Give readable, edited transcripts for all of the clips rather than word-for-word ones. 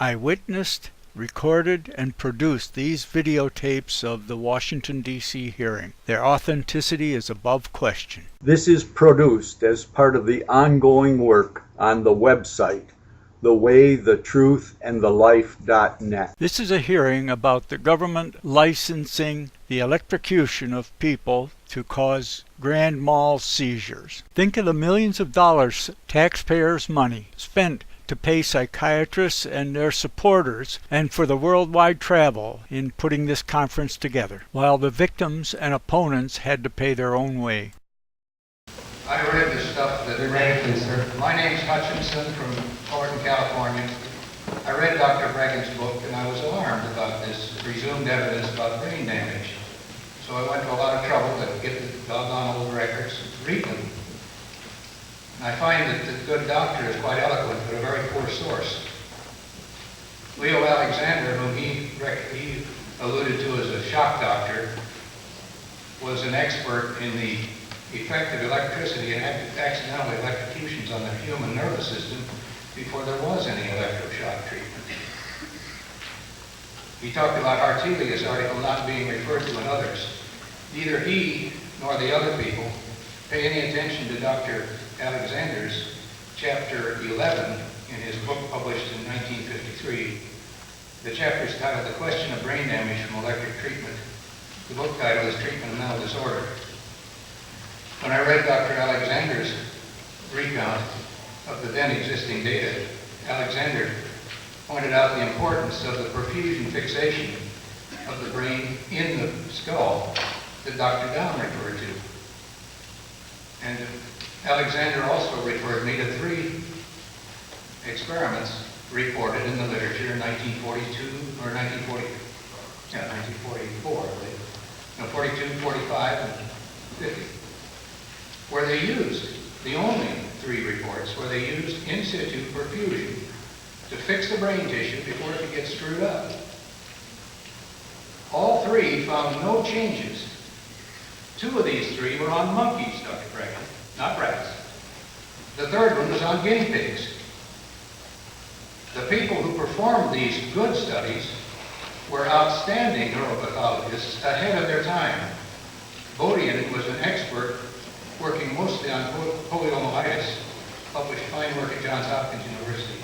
I witnessed, recorded, and produced these videotapes of the Washington, D.C. hearing. Their authenticity is above question. This is produced as part of the ongoing work on the website, thewaythetruthandthelife.net. This is a hearing about the government licensing the electrocution of people to cause grand mal seizures. Think of the millions of dollars, taxpayers' money, spent to pay psychiatrists and their supporters and for the worldwide travel in putting this conference together, while the victims and opponents had to pay their own way. I read the stuff that my name's Hutchinson from Thornton, California. I read Dr. Bregan's book and I was alarmed about this presumed evidence about brain damage. So I went to a lot of trouble to get the doggone old records and read them. And I find that the good doctor is quite eloquent, but a very poor source. Leo Alexander, whom he alluded to as a shock doctor, was an expert in the effect of electricity and accidental electrocutions on the human nervous system before there was any electroshock treatment. He talked about Hartelius' article not being referred to in others. Neither he nor the other people pay any attention to Dr. Alexander's chapter 11 in his book published in 1953. The chapter is titled The Question of Brain Damage from Electric Treatment. The book title is Treatment of Mental Disorder. When I read Dr. Alexander's recount of the then existing data, Alexander pointed out the importance of the perfusion fixation of the brain in the skull that Dr. Down referred to. And Alexander also referred me to 3 experiments reported in the literature in 1942 or 1944, I believe. No, 42, 45, and 50. Where they used, the only 3 reports, where they used in situ perfusion to fix the brain tissue before it could get screwed up. All 3 found no changes. 2 of these 3 were on monkeys, Dr. Bregan, not rats. The 3rd one was on guinea pigs. The people who performed these good studies were outstanding neuropathologists ahead of their time. Bodian was an expert working mostly on poliomyelitis, published fine work at Johns Hopkins University.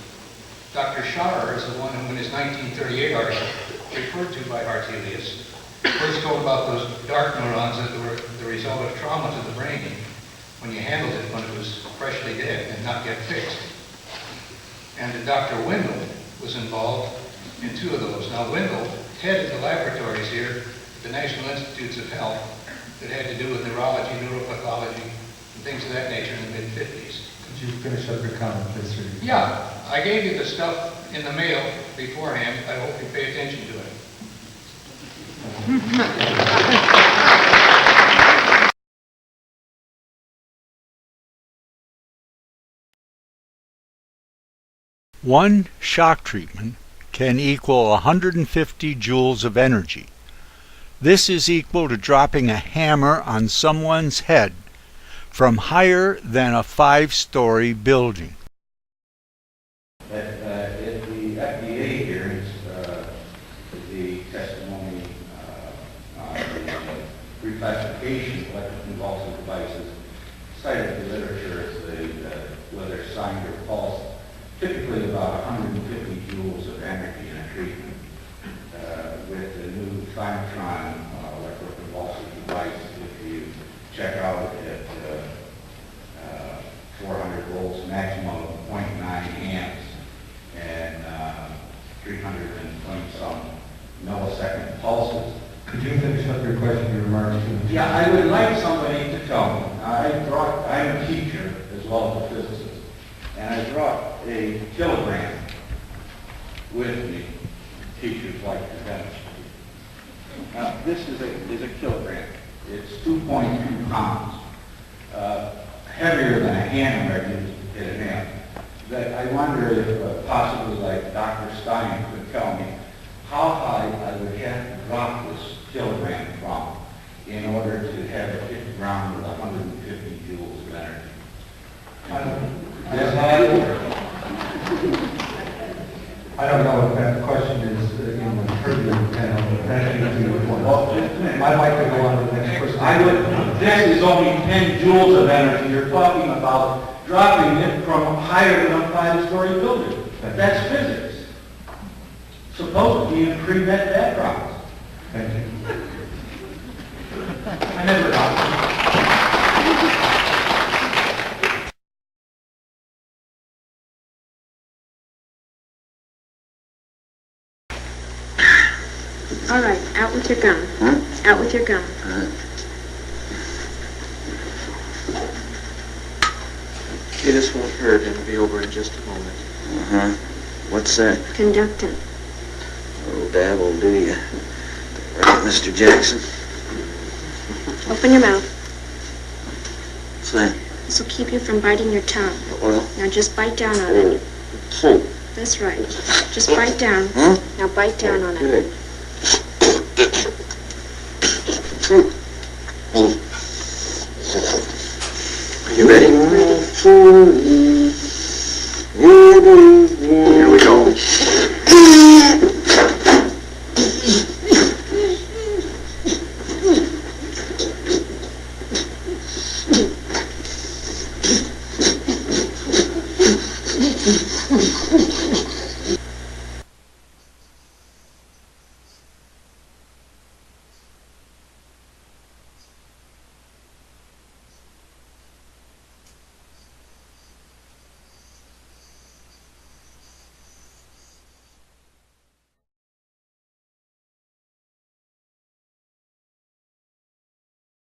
Dr. Scharrer is the one who, in his 1938 article, referred to by Hartelius, first told about those dark neurons that were the result of trauma to the brain when you handled it when it was freshly dead and not yet fixed. And Dr. Wendell was involved in 2 of those. Now, Wendell headed the laboratories here at the National Institutes of Health that had to do with neurology, neuropathology, and things of that nature in the mid-50s. Could you finish up your comment, please, sir? Yeah, I gave you the stuff in the mail beforehand. I hope you pay attention to it. One shock treatment can equal 150 joules of energy. This is equal to dropping a hammer on someone's head from higher than a 5-story building. At the FDA hearings, the testimony on the reclassification of electroconvulsive devices cited the literature as whether signed or false, typically about 150 joules of energy in a treatment. With the new Thymatron electroconvulsive device, if you check out at 400 volts, maximum of 0.9 amps, and 320-some millisecond pulses. Could you finish up your question, your remarks? Yeah, I would like somebody to tell me. I'm a teacher as well as a physicist, and I brought a kilogram with me. Teachers like to demonstrate. Now, this is a kilogram. It's 2.2 pounds. Heavier than a hammer used to hit an amp. That I wonder if possibly like Dr. Stein could tell me how high I would have to drop this kilogram from in order to have it hit the ground with 150 joules of energy. I don't know if that question is in the purview of the panel, but that should be the point. Well, just a minute. I'd like to go on to the next person. This is only 10 joules of energy. You're talking about dropping it from higher than a 5-story building. That's physics. Supposedly in pre-med backgrounds. Thank you. I never got All right, out with your gun. Out with your gun. Okay, this won't hurt. It'll be over in just a moment. Uh-huh. What's that? Conductant. Oh, that will do you. Right, Mr. Jackson. Open your mouth. What's that? This will keep you from biting your tongue. Well, Now just bite down on it. That's right. Just bite down. Now bite down on it. good. Are you ready? Here we go.